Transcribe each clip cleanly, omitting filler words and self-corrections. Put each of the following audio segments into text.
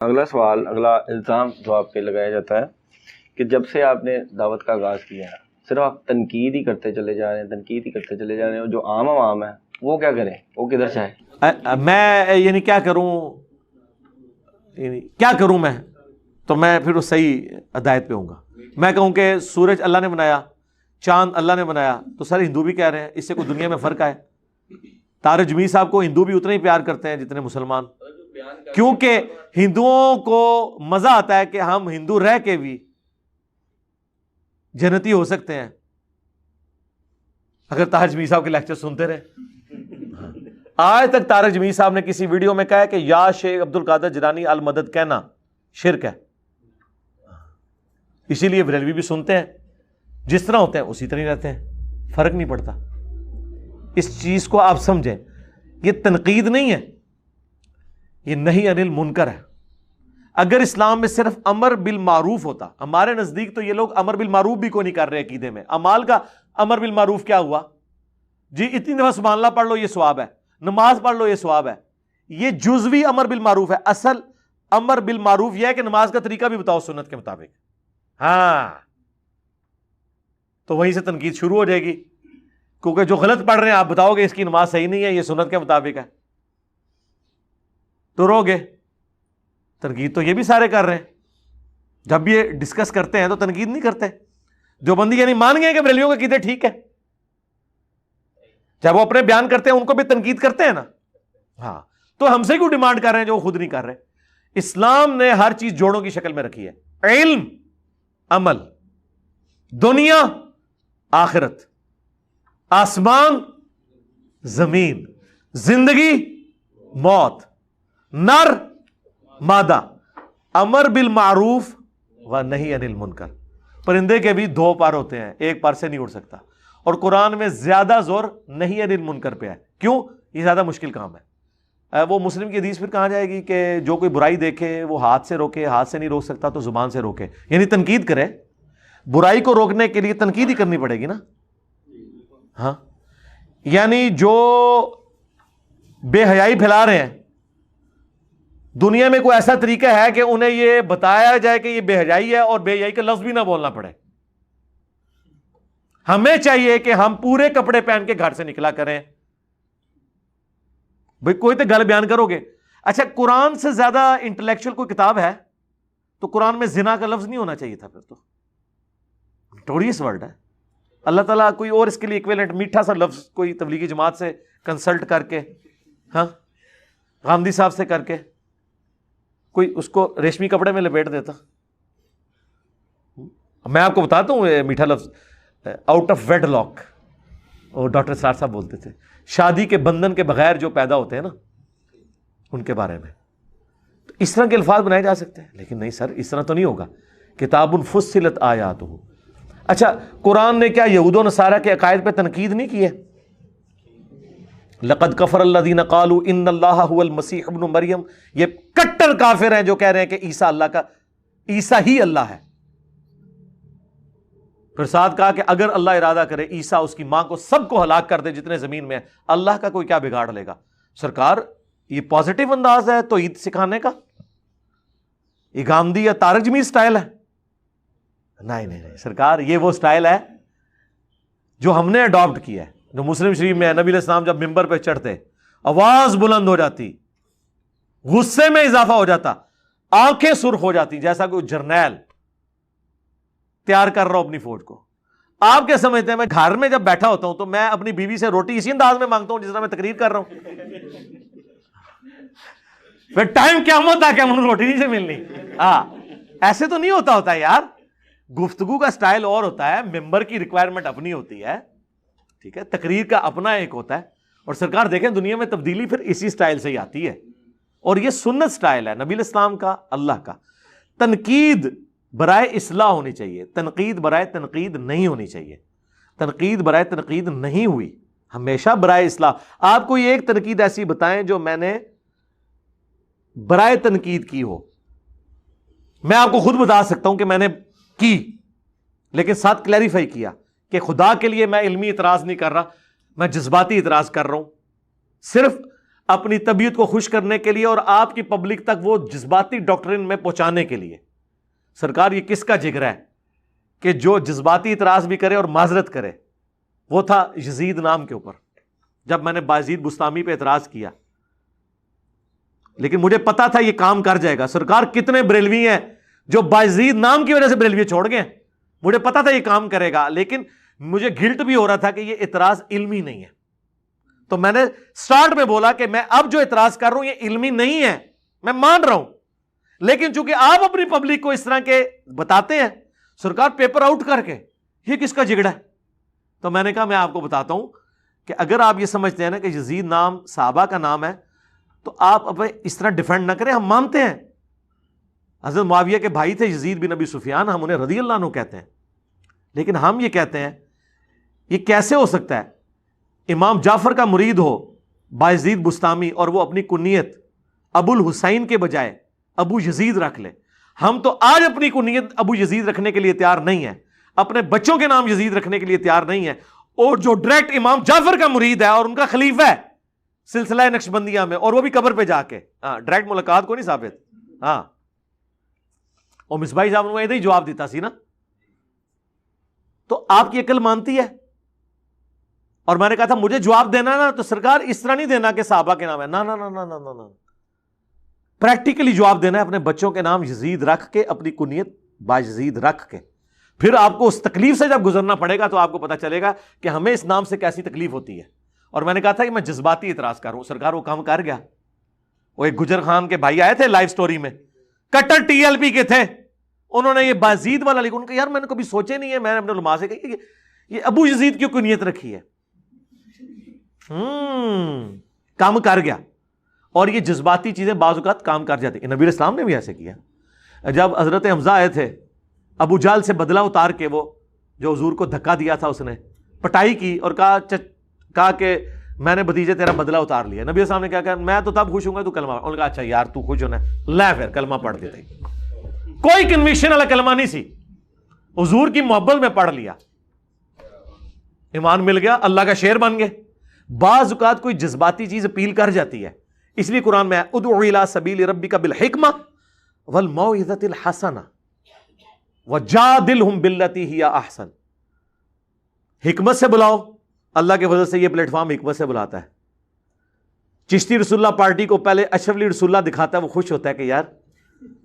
اگلا سوال، اگلا الزام جو آپ پہ لگایا جاتا ہے کہ جب سے آپ نے دعوت کا آغاز کیا ہے صرف آپ تنقید ہی کرتے چلے جا رہے ہیں، تنقید ہی کرتے چلے جا رہے ہیں، اور جو عام عوام ہے وہ کیا کریں، وہ کدھر سے آئے؟ میں کیا کروں میں تو میں پھر وہ صحیح ہدایت پہ ہوں گا۔ میں کہوں کہ سورج اللہ نے بنایا، چاند اللہ نے بنایا، تو سارے ہندو بھی کہہ رہے ہیں، اس سے کوئی دنیا میں فرق آئے؟ طارق جمیل صاحب کو ہندو بھی اتنے ہی پیار کرتے ہیں جتنے مسلمان، کیونکہ ہندوؤں کو مزہ آتا ہے کہ ہم ہندو رہ کے بھی جنتی ہو سکتے ہیں اگر طارق جمیل صاحب کے لیکچر سنتے رہے۔ آج تک طارق جمیل صاحب نے کسی ویڈیو میں کہا ہے کہ یا شیخ عبد القادر جیلانی المدد کہنا شرک ہے، اسی لیے بریلوی بھی سنتے ہیں، جس طرح ہوتے ہیں اسی طرح رہتے ہیں، فرق نہیں پڑتا۔ اس چیز کو آپ سمجھیں، یہ تنقید نہیں ہے، یہ نہی عن المنکر ہے۔ اگر اسلام میں صرف امر بالمعروف ہوتا، ہمارے نزدیک تو یہ لوگ امر بالمعروف بھی کوئی نہیں کر رہے عقیدے میں۔ اعمال کا امر بالمعروف کیا ہوا؟ جی اتنی دفعہ سبحان اللہ پڑھ لو یہ ثواب ہے، نماز پڑھ لو یہ ثواب ہے، یہ جزوی امر بالمعروف ہے۔ اصل امر بالمعروف یہ ہے کہ نماز کا طریقہ بھی بتاؤ سنت کے مطابق۔ ہاں تو وہیں سے تنقید شروع ہو جائے گی، کیونکہ جو غلط پڑھ رہے ہیں آپ بتاؤ گے اس کی نماز صحیح نہیں ہے، یہ سنت کے مطابق ہے، تو رو گے۔ تنقید تو یہ بھی سارے کر رہے ہیں، جب یہ ڈسکس کرتے ہیں تو تنقید نہیں کرتے۔ جو بندی یعنی مان گئے کہ بریلویوں کے عقیدے ٹھیک ہے، جب وہ اپنے بیان کرتے ہیں ان کو بھی تنقید کرتے ہیں نا۔ ہاں تو ہم سے کیوں ڈیمانڈ کر رہے ہیں جو وہ خود نہیں کر رہے؟ اسلام نے ہر چیز جوڑوں کی شکل میں رکھی ہے، علم، عمل، دنیا، آخرت، آسمان، زمین، زندگی، موت، نر، مادہ، امر بالمعروف و نہی عن المنکر۔ پرندے کے بھی دو پر ہوتے ہیں، ایک پر سے نہیں اڑ سکتا، اور قرآن میں زیادہ زور نہی عن المنکر پہ ہے۔ کیوں؟ یہ زیادہ مشکل کام ہے۔ وہ مسلم کی حدیث پھر کہاں جائے گی کہ جو کوئی برائی دیکھے وہ ہاتھ سے روکے، ہاتھ سے نہیں روک سکتا تو زبان سے روکے، یعنی تنقید کرے۔ برائی کو روکنے کے لیے تنقید ہی کرنی پڑے گی نا۔ ہاں یعنی جو بے حیائی پھیلا رہے ہیں، دنیا میں کوئی ایسا طریقہ ہے کہ انہیں یہ بتایا جائے کہ یہ بے حیائی ہے اور بے حیائی کا لفظ بھی نہ بولنا پڑے؟ ہمیں چاہیے کہ ہم پورے کپڑے پہن کے گھر سے نکلا کریں۔ بھئی کوئی تو گل بیان کرو گے۔ اچھا قرآن سے زیادہ انٹلیکچوئل کوئی کتاب ہے تو قرآن میں زنا کا لفظ نہیں ہونا چاہیے تھا، پھر تو نوٹوریس ورڈ ہے۔ اللہ تعالیٰ کوئی اور اس کے لیے ایکویلنٹ میٹھا سا لفظ کوئی تبلیغی جماعت سے کنسلٹ کر کے، ہاں غامدی صاحب سے کر کے کوئی اس کو ریشمی کپڑے میں لپیٹ دیتا۔ میں آپ کو بتاتا ہوں یہ میٹھا لفظ آؤٹ آف ویڈ لاک، اور ڈاکٹر سار صاحب بولتے تھے شادی کے بندھن کے بغیر جو پیدا ہوتے ہیں نا ان کے بارے میں۔ تو اس طرح کے الفاظ بنائے جا سکتے ہیں، لیکن نہیں سر، اس طرح تو نہیں ہوگا۔ کتاب فصلت آیاتہ۔ اچھا قرآن نے کیا یہود و نصارہ کے عقائد پہ تنقید نہیں کی ہے؟ لقد کفر الذین قالوا ان اللہ هو المسیح ابن مریم، یہ کٹر کافر ہیں جو کہہ رہے ہیں کہ عیسیٰ اللہ کا، عیسیٰ ہی اللہ ہے۔ پھر ساتھ کہا کہ اگر اللہ ارادہ کرے عیسیٰ اس کی ماں کو سب کو ہلاک کر دے جتنے زمین میں ہے، اللہ کا کوئی کیا بگاڑ لے گا؟ سرکار یہ پازیٹیو انداز ہے تو عید سکھانے کا، یہ گاندھی یا طارق جمیل سٹائل ہے؟ نہیں سرکار، یہ وہ سٹائل ہے جو ہم نے اڈاپٹ کیا ہے، جو مسلم شریف میں ہے۔ نبی علیہ السلام جب ممبر پہ چڑھتے آواز بلند ہو جاتی، غصے میں اضافہ ہو جاتا، آنکھیں سرخ ہو جاتی، جیسا کوئی جرنیل تیار کر رہا ہوں اپنی فوج کو۔ آپ کیا سمجھتے ہیں میں گھر میں جب بیٹھا ہوتا ہوں تو میں اپنی بیوی سے روٹی اسی انداز میں مانگتا ہوں جس طرح میں تقریر کر رہا ہوں؟ پھر ٹائم کیا ہوتا کہ ہم روٹی نہیں سے ملنی؟ ایسے تو نہیں ہوتا یار۔ گفتگو کا سٹائل اور ہوتا ہے، ممبر کی ریکوائرمنٹ اپنی ہوتی ہے، ٹھیک ہے، تقریر کا اپنا ایک ہوتا ہے۔ اور سرکار دیکھیں دنیا میں تبدیلی پھر اسی سٹائل سے ہی آتی ہے، اور یہ سنت سٹائل ہے نبی الاسلام کا، اللہ کا۔ تنقید برائے اصلاح ہونی چاہیے، تنقید برائے تنقید نہیں ہونی چاہیے۔ تنقید برائے تنقید نہیں ہوئی، ہمیشہ برائے اصلاح۔ آپ کوئی ایک تنقید ایسی بتائیں جو میں نے برائے تنقید کی ہو۔ میں آپ کو خود بتا سکتا ہوں کہ میں نے کی، لیکن ساتھ کلیریفائی کیا کہ خدا کے لیے میں علمی اعتراض نہیں کر رہا، میں جذباتی اعتراض کر رہا ہوں۔ صرف اپنی طبیعت کو خوش کرنے کے لیے اور آپ کی پبلک تک وہ جذباتی ڈاکٹرن میں پہنچانے کے لیے. سرکار یہ کس کا جگر ہے کہ جو جذباتی اعتراض بھی کرے اور معذرت کرے؟ وہ تھا یزید نام کے اوپر. جب میں نے بایزید بستامی پہ اعتراض کیا، لیکن مجھے پتا تھا یہ کام کر جائے گا. سرکار کتنے بریلوی ہیں جو بایزید نام کی وجہ سے بریلوی چھوڑ گئے، مجھے پتا تھا یہ کام کرے گا، لیکن مجھے گلٹ بھی ہو رہا تھا کہ یہ اعتراض علمی نہیں ہے. تو میں نے سٹارٹ میں بولا کہ میں اب جو اعتراض کر رہا ہوں یہ علمی نہیں ہے، میں مان رہا ہوں، لیکن چونکہ آپ اپنی پبلک کو اس طرح کے بتاتے ہیں، سرکار پیپر آؤٹ کر کے یہ کس کا جگڑا ہے؟ تو میں نے کہا میں آپ کو بتاتا ہوں کہ اگر آپ یہ سمجھتے ہیں نا کہ یزید نام صحابہ کا نام ہے تو آپ اب اس طرح ڈیفینڈ نہ کریں. ہم مانتے ہیں حضرت معاویہ کے بھائی تھے یزید بن ابی سفیان، ہم انہیں رضی اللہ عنہ کہتے ہیں، لیکن ہم یہ کہتے ہیں یہ کیسے ہو سکتا ہے امام جعفر کا مرید ہو بایزید بستامی اور وہ اپنی کنیت ابو الحسین کے بجائے ابو یزید رکھ لے؟ ہم تو آج اپنی کنیت ابو یزید رکھنے کے لیے تیار نہیں ہیں، اپنے بچوں کے نام یزید رکھنے کے لیے تیار نہیں ہیں. اور جو ڈائریکٹ امام جعفر کا مرید ہے اور ان کا خلیفہ ہے سلسلہ نقشبندیہ میں، اور وہ بھی قبر پہ جا کے، ڈائریکٹ ملاقات کو نہیں ثابت. ہاں اور مصباحی صاحب نے ہی جواب دیتا سی نا. تو آپ کی عقل مانتی ہے؟ اور میں نے کہا تھا مجھے جواب دینا نا تو سرکار اس طرح نہیں دینا کہ صحابہ کے نام ہے، نا نا نا نا نا نا، پریکٹیکلی جواب دینا ہے. اپنے بچوں کے نام یزید رکھ کے، اپنی کنیت بایزید رکھ کے، پھر آپ کو اس تکلیف سے جب گزرنا پڑے گا تو آپ کو پتا چلے گا کہ ہمیں اس نام سے کیسی تکلیف ہوتی ہے. اور میں نے کہا تھا کہ میں جذباتی اعتراض کر رہا ہوں، سرکار وہ کام کر گیا. وہ ایک گجر خان کے بھائی آئے تھے لائف سٹوری میں، کٹر ٹی ایل پی کے تھے، انہوں نے یہ بازید والا لکھا. ان کا یار میں نے کبھی سوچے نہیں ہے، میں نے اپنے علماء سے کہا یہ ابو یزید کی کنیت رکھی ہے. کام کر گیا. اور یہ جذباتی چیزیں بعض اوقات کام کر جاتی. نبی اسلام نے بھی ایسے کیا. جب حضرت حمزہ آئے تھے ابو جہل سے بدلہ اتار کے، وہ جو حضور کو دھکا دیا تھا اس نے پٹائی کی اور کہا کہ میں نے بھتیجے تیرا بدلہ اتار لیا. نبی اسلام نے کیا کہا میں تو تب خوش ہوں گا تو کلمہ. انہوں نے کہا اچھا یار تو خوش ہونا ہے، لے پھر کلمہ پڑھ دیتے. کوئی کنوکشن والا کلمہ نہیں سی، حضور کی محبت میں پڑھ لیا، ایمان مل گیا، اللہ کا شعر بن گئے. بعض اوقات کوئی جذباتی چیز اپیل کر جاتی ہے، اس لیے قرآن میں ادعو الی سبیل ربک بالحکمہ والموعظۃ الحسنہ وجادلہم باللتی ہی احسن. حکمت سے بلاؤ، اللہ کے فضل سے یہ پلیٹ فارم حکمت سے بلاتا ہے. چشتی رسول اللہ پارٹی کو پہلے اشرف علی رسول اللہ دکھاتا ہے، وہ خوش ہوتا ہے کہ یار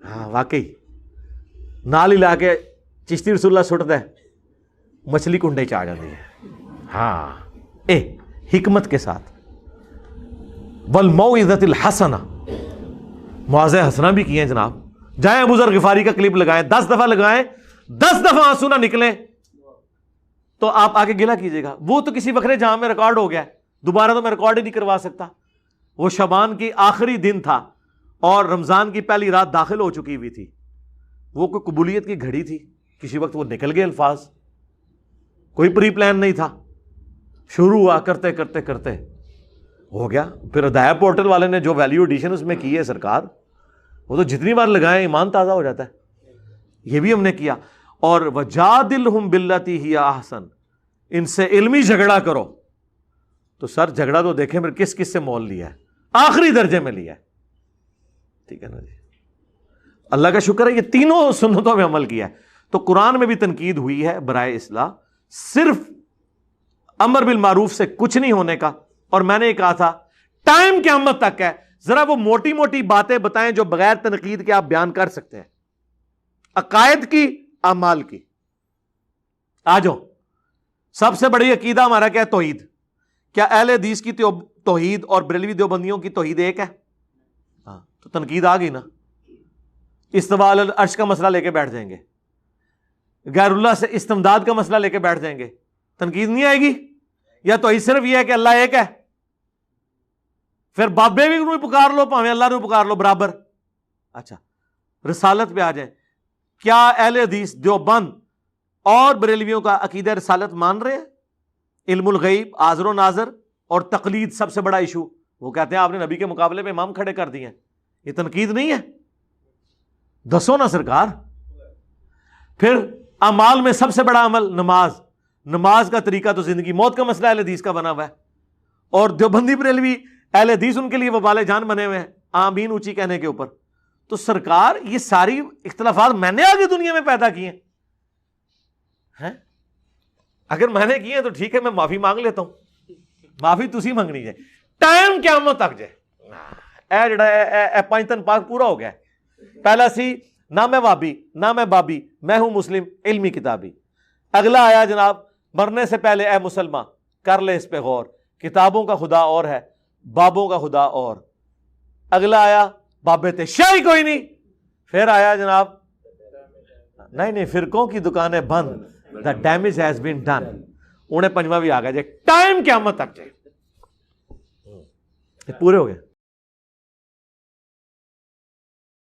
ہاں واقعی نال ہی لا کے چشتی رسول اللہ سٹتا ہے، مچھلی کنڈے چاہ جاتی ہے. ہاں حکمت کے ساتھ. والموعظۃ الحسنہ، موعظہ حسنہ بھی کیے ہیں جناب. جائیں ابو ذر غفاری کا کلپ لگائیں، 10 دفعہ لگائیں، 10 دفعہ آنسو نہ نکلیں تو آپ آگے گلہ کیجئے گا. وہ تو کسی وقت جہاں میں ریکارڈ ہو گیا، دوبارہ تو میں ریکارڈ ہی نہیں کروا سکتا. وہ شعبان کی آخری دن تھا اور رمضان کی پہلی رات داخل ہو چکی ہوئی تھی. وہ کوئی قبولیت کی گھڑی تھی، کسی وقت وہ نکل گئے الفاظ، کوئی پری پلان نہیں تھا. شروع ہوا کرتے کرتے کرتے ہو گیا. پھر ہدایہ پورٹل والے نے جو ویلیو ایڈیشن اس میں کی ہے سرکار، وہ تو جتنی بار لگائیں ایمان تازہ ہو جاتا ہے. یہ بھی ہم نے کیا. اور وجادلہم باللتی ہی احسن، ان سے علمی جھگڑا کرو. تو سر جھگڑا تو دیکھیں پھر کس کس سے مول لیا ہے، آخری درجے میں لیا ہے. ٹھیک ہے نا جی، اللہ کا شکر ہے یہ تینوں سنتوں میں عمل کیا ہے. تو قرآن میں بھی تنقید ہوئی ہے برائے اصلاح، صرف امر بالمعروف سے کچھ نہیں ہونے کا. اور میں نے یہ کہا تھا ٹائم قیامت تک ہے، ذرا وہ موٹی موٹی باتیں بتائیں جو بغیر تنقید کے آپ بیان کر سکتے ہیں، عقائد کی، اعمال کی. آ جاؤ، سب سے بڑی عقیدہ ہمارا کیا ہے؟ توحید. کیا اہل حدیث کی توحید اور بریلوی دیوبندیوں کی توحید ایک ہے؟ ہاں، تو تنقید آ گئی نا. استواء علی العرش کا مسئلہ لے کے بیٹھ جائیں گے، غیر اللہ سے استمداد کا مسئلہ لے کے بیٹھ جائیں گے، تنقید نہیں آئے گی؟ یا توحید صرف یہ ہے کہ اللہ ایک ہے، پھر بابے بھی انہوں پکار لو، پاویں اللہ نے پکار لو، برابر. اچھا رسالت پہ آ جائیں. کیا اہل حدیث دیوبند اور بریلویوں کا عقیدہ رسالت مان رہے ہیں؟ علم الغیب، حاضر و ناظر اور تقلید سب سے بڑا ایشو. وہ کہتے ہیں آپ نے نبی کے مقابلے میں امام کھڑے کر دیے ہیں. یہ تنقید نہیں ہے؟ دسو نا سرکار. پھر اعمال میں سب سے بڑا عمل نماز. نماز کا طریقہ تو زندگی موت کا مسئلہ اہل حدیث کا بنا ہوا ہے. اور دیوبندی بریلوی اہل حدیث ان کے لیے وبال جان بنے ہوئے ہیں آمین اونچی کہنے کے اوپر. تو سرکار یہ ساری اختلافات میں نے آگے دنیا میں پیدا کیے ہیں. اگر میں نے کیے تو ٹھیک ہے, میں معافی مانگ لیتا ہوں, معافی تسی منگنی جائے ٹائم قیامت تک جائے. اے جڑا اے پانچ پاک پورا ہو گیا. پہلا سی نہ میں وابی نہ میں بابی, میں ہوں مسلم علمی کتابی. اگلا آیا جناب مرنے سے پہلے اے مسلمان کر لے اس پہ غور, کتابوں کا خدا اور ہے بابوں کا خدا اور. اگلا آیا بابے تے شاہی کوئی نہیں. پھر آیا جناب نہیں فرقوں کی دکانیں بند, the damage has been done. انہیں پنجواں بھی آ گیا جائے ٹائم قیامت تک جائے. پورے ہو گئے.